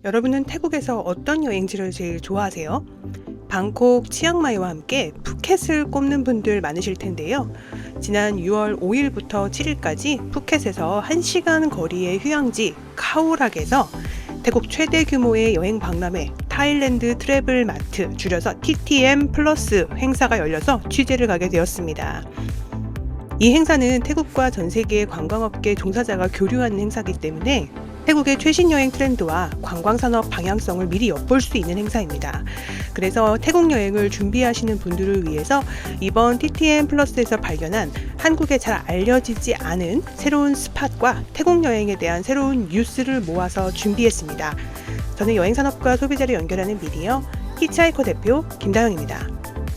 여러분은 태국에서 어떤 여행지를 제일 좋아하세요? 방콕, 치앙마이와 함께 푸켓을 꼽는 분들 많으실 텐데요. 지난 6월 5일부터 7일까지 푸켓에서 1시간 거리의 휴양지 카오락에서 태국 최대 규모의 여행 박람회 타일랜드 트래블 마트, 줄여서 TTM 플러스 행사가 열려서 취재를 가게 되었습니다. 이 행사는 태국과 전 세계의 관광업계 종사자가 교류하는 행사이기 때문에 태국의 최신 여행 트렌드와 관광산업 방향성을 미리 엿볼 수 있는 행사입니다. 그래서 태국 여행을 준비하시는 분들을 위해서 이번 TTM 플러스에서 발견한 한국에 잘 알려지지 않은 새로운 스팟과 태국 여행에 대한 새로운 뉴스를 모아서 준비했습니다. 저는 여행산업과 소비자를 연결하는 미디어 히치하이커 대표 김다영입니다.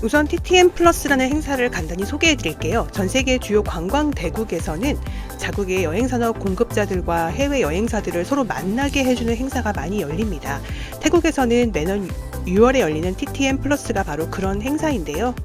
우선 TTM 플러스라는 행사를 간단히 소개해 드릴게요. 전 세계 주요 관광 대국에서는 자국의 여행산업 공급자들과 해외 여행사들을 서로 만나게 해주는 행사가 많이 열립니다. 태국에서는 매년 6월에 열리는 TTM 플러스가 바로 그런 행사인데요.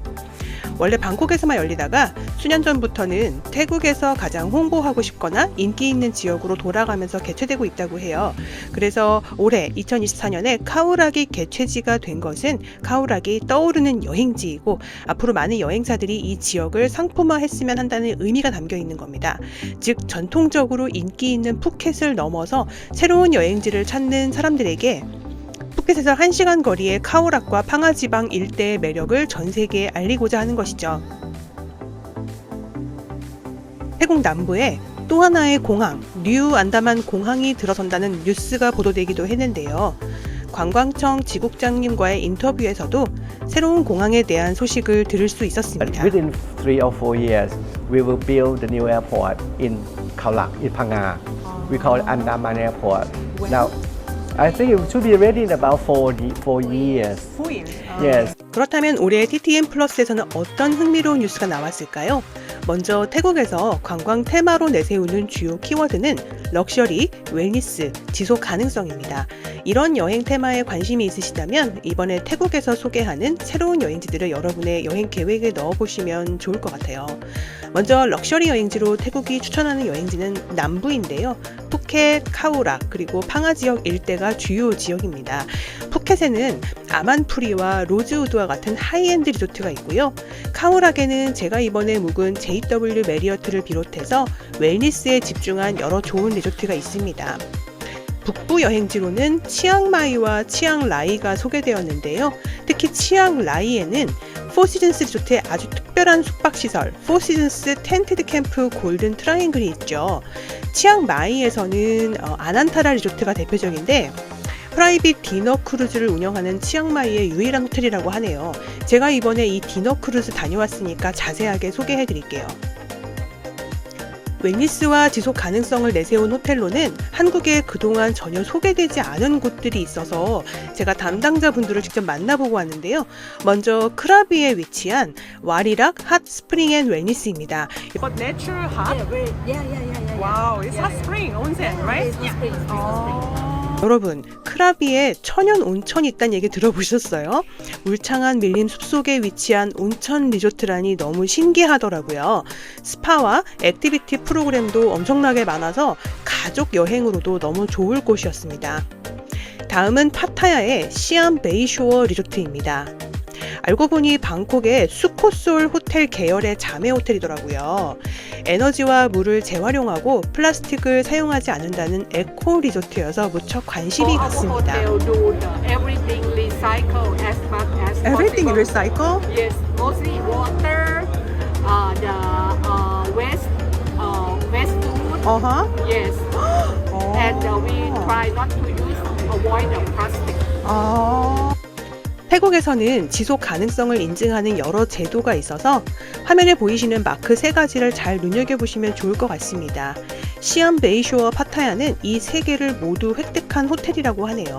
원래 방콕에서만 열리다가 수년 전부터는 태국에서 가장 홍보하고 싶거나 인기 있는 지역으로 돌아가면서 개최되고 있다고 해요. 그래서 올해 2024년에 카오락이 개최지가 된 것은 카오락이 떠오르는 여행지이고 앞으로 많은 여행사들이 이 지역을 상품화했으면 한다는 의미가 담겨 있는 겁니다. 즉 전통적으로 인기 있는 푸켓을 넘어서 새로운 여행지를 찾는 사람들에게 푸켓에서 1시간 거리의 카오락과 팡하지방 일대의 매력을 전 세계에 알리고자 하는 것이죠. 태국 남부에 또 하나의 공항, 뉴 안다만 공항이 들어선다는 뉴스가 보도되기도 했는데요. 관광청 지국장님과의 인터뷰에서도 새로운 공항에 대한 소식을 들을 수 있었습니다. Within 3 or 4 years, we will build the new airport in Khao Lak, in Phang Nga. We call it Andaman Airport. Now, I think it should be ready in about 4 years. Yes. 그렇다면 올해 TTM 플러스에서는 어떤 흥미로운 뉴스가 나왔을까요? 먼저 태국에서 관광 테마로 내세우는 주요 키워드는 럭셔리, 웰니스, 지속 가능성입니다. 이런 여행 테마에 관심이 있으시다면 이번에 태국에서 소개하는 새로운 여행지들을 여러분의 여행 계획에 넣어보시면 좋을 것 같아요. 먼저 럭셔리 여행지로 태국이 추천하는 여행지는 남부인데요. 푸켓, 카오락, 그리고 팡하 지역 일대가 주요 지역입니다. 푸켓에는 아만푸리와 로즈우드와 같은 하이엔드 리조트가 있고요. 카오락에는 제가 이번에 묵은 JW 메리어트를 비롯해서 웰니스에 집중한 여러 좋은 리조트가 있습니다. 북부 여행지로는 치앙마이와 치앙라이가 소개되었는데요. 특히 치앙라이에는 포시즌스 리조트의 아주 특별한 숙박시설 포시즌스 텐티드 캠프 골든 트라이앵글이 있죠. 치앙마이에서는 아난타라 리조트가 대표적인데 프라이빗 디너 크루즈를 운영하는 치앙마이의 유일한 호텔이라고 하네요. 제가 이번에 이 디너 크루즈 다녀왔으니까 자세하게 소개해 드릴게요. 웰니스와 지속 가능성을 내세운 호텔로는 한국에 그동안 전혀 소개되지 않은 곳들이 있어서 제가 담당자분들을 직접 만나보고 왔는데요. 먼저 크라비에 위치한 와리락 핫 스프링 앤 웰니스입니다. But natural hot? Yeah. Wow, it's hot spring, onsen, right? 여러분, 크라비에 천연 온천이 있다는 얘기 들어보셨어요? 울창한 밀림 숲속에 위치한 온천 리조트라니 너무 신기하더라고요. 스파와 액티비티 프로그램도 엄청나게 많아서 가족 여행으로도 너무 좋을 곳이었습니다. 다음은 파타야의 시암 베이쇼어 리조트입니다. 알고 보니 방콕의 수코솔 호텔 계열의 자매 호텔이더라고요. 에너지와 물을 재활용하고 플라스틱을 사용하지 않는다는 에코 리조트여서 무척 관심이 갔습니다. Everything recycle as much as Everything possible. recycle? Yes, mostly water, the waste food. Yes, and we try not to avoid the plastic. 태국에서는 지속 가능성을 인증하는 여러 제도가 있어서 화면에 보이시는 마크 3가지를 잘 눈여겨보시면 좋을 것 같습니다. 시암 베이쇼어 파타야는 이 3개를 모두 획득한 호텔이라고 하네요.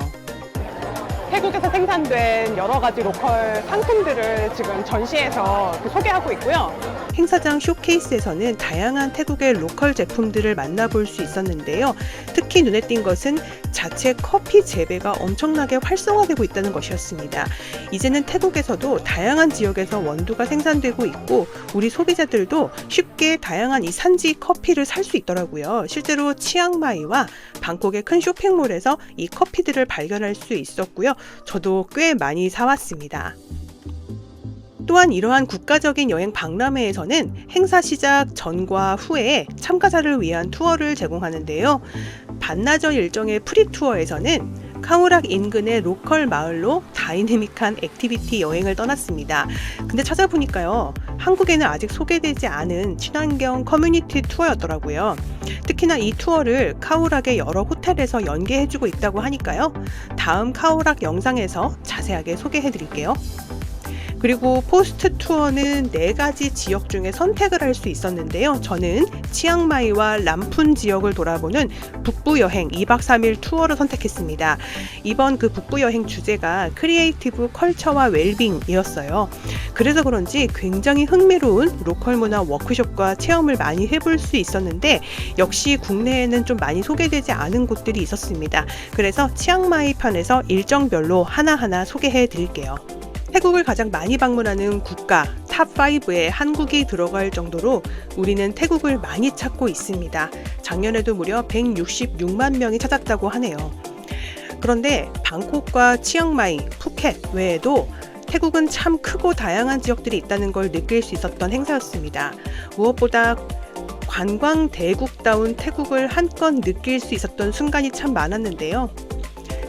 태국에서 생산된 여러 가지 로컬 상품들을 지금 전시해서 소개하고 있고요. 행사장 쇼케이스에서는 다양한 태국의 로컬 제품들을 만나볼 수 있었는데요. 특히 눈에 띈 것은 자체 커피 재배가 엄청나게 활성화되고 있다는 것이었습니다. 이제는 태국에서도 다양한 지역에서 원두가 생산되고 있고 우리 소비자들도 쉽게 다양한 이 산지 커피를 살 수 있더라고요. 실제로 치앙마이와 방콕의 큰 쇼핑몰에서 이 커피들을 발견할 수 있었고요. 저도 꽤 많이 사왔습니다. 또한 이러한 국가적인 여행 박람회에서는 행사 시작 전과 후에 참가자를 위한 투어를 제공하는데요. 반나절 일정의 프리투어에서는 카오락 인근의 로컬 마을로 다이내믹한 액티비티 여행을 떠났습니다. 근데 찾아보니까요, 한국에는 아직 소개되지 않은 친환경 커뮤니티 투어였더라고요. 특히나 이 투어를 카오락의 여러 호텔에서 연계해주고 있다고 하니까요. 다음 카오락 영상에서 자세하게 소개해드릴게요. 그리고 포스트 투어는 4가지 지역 중에 선택을 할 수 있었는데요. 저는 치앙마이와 람푼 지역을 돌아보는 북부 여행 2박 3일 투어를 선택했습니다. 이번 그 북부 여행 주제가 크리에이티브 컬처와 웰빙이었어요. 그래서 그런지 굉장히 흥미로운 로컬 문화 워크숍과 체험을 많이 해볼 수 있었는데 역시 국내에는 좀 많이 소개되지 않은 곳들이 있었습니다. 그래서 치앙마이 편에서 일정별로 하나하나 소개해 드릴게요. 태국을 가장 많이 방문하는 국가 탑5에 한국이 들어갈 정도로 우리는 태국을 많이 찾고 있습니다. 작년에도 무려 166만 명이 찾았다고 하네요. 그런데 방콕과 치앙마이, 푸켓 외에도 태국은 참 크고 다양한 지역들이 있다는 걸 느낄 수 있었던 행사였습니다. 무엇보다 관광 대국다운 태국을 한껏 느낄 수 있었던 순간이 참 많았는데요.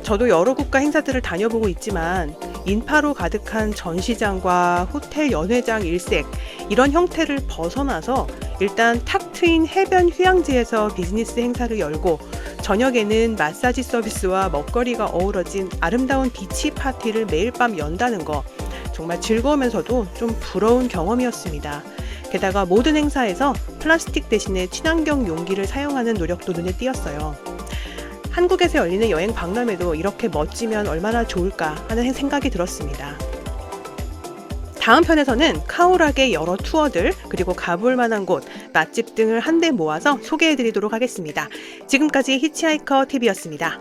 저도 여러 국가 행사들을 다녀보고 있지만 인파로 가득한 전시장과 호텔 연회장 일색 이런 형태를 벗어나서 일단 탁 트인 해변 휴양지에서 비즈니스 행사를 열고 저녁에는 마사지 서비스와 먹거리가 어우러진 아름다운 비치 파티를 매일 밤 연다는 거 정말 즐거우면서도 좀 부러운 경험이었습니다. 게다가 모든 행사에서 플라스틱 대신에 친환경 용기를 사용하는 노력도 눈에 띄었어요. 한국에서 열리는 여행 박람회도 이렇게 멋지면 얼마나 좋을까 하는 생각이 들었습니다. 다음 편에서는 카오락의 여러 투어들 그리고 가볼 만한 곳, 맛집 등을 한데 모아서 소개해 드리도록 하겠습니다. 지금까지 히치하이커 TV였습니다.